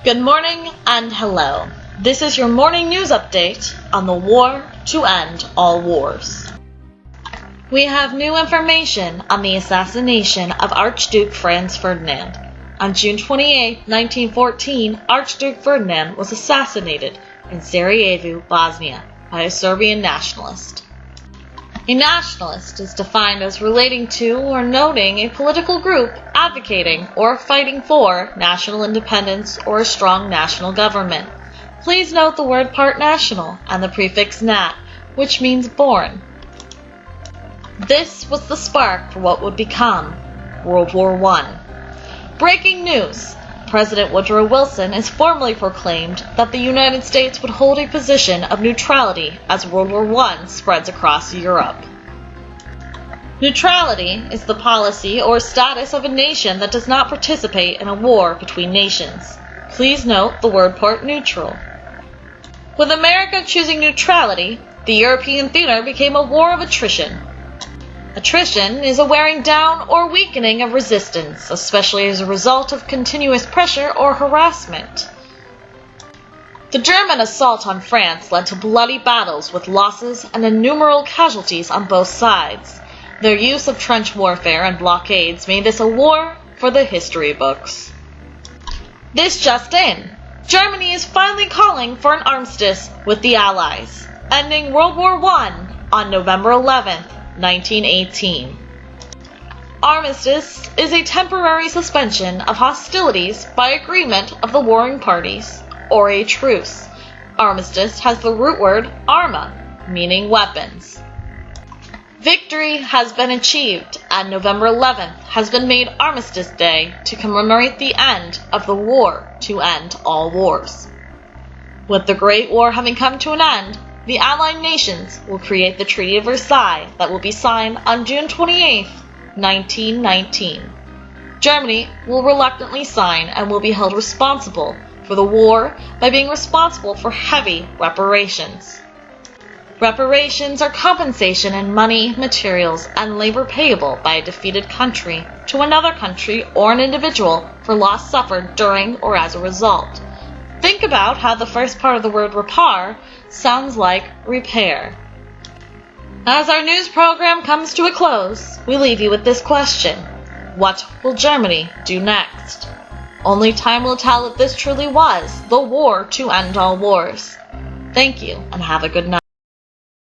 Good morning and hello. This is your morning news update on the war to end all wars. We have new information on the assassination of Archduke Franz Ferdinand. On June 28, 1914, Archduke Ferdinand was assassinated in Sarajevo, Bosnia, by a Serbian nationalist. A nationalist is defined as relating to or noting a political group advocating or fighting for national independence or a strong national government. Please note the word part national and the prefix nat, which means born. This was the spark for what would become World War I. Breaking news! President Woodrow Wilson has formally proclaimed that the United States would hold a position of neutrality as World War I spreads across Europe. Neutrality is the policy or status of a nation that does not participate in a war between nations. Please note the word part neutral. With America choosing neutrality, the European theater became a war of attrition. Attrition is a wearing down or weakening of resistance, especially as a result of continuous pressure or harassment. The German assault on France led to bloody battles with losses and innumerable casualties on both sides. Their use of trench warfare and blockades made this a war for the history books. This just in. Germany is finally calling for an armistice with the Allies, ending World War I on November 11th. 1918. Armistice is a temporary suspension of hostilities by agreement of the warring parties, or a truce. Armistice has the root word arma, meaning weapons. Victory has been achieved, and November 11th has been made Armistice Day to commemorate the end of the war to end all wars. With the Great War having come to an end, the Allied nations will create the Treaty of Versailles that will be signed on June 28, 1919. Germany will reluctantly sign and will be held responsible for the war by being responsible for heavy reparations. Reparations are compensation in money, materials, and labor payable by a defeated country to another country or an individual for loss suffered during or as a result. Think about how the first part of the word repar sounds like repair. As our news program comes to a close, we leave you with this question. What will Germany do next? Only time will tell if this truly was the war to end all wars. Thank you, and have a good night.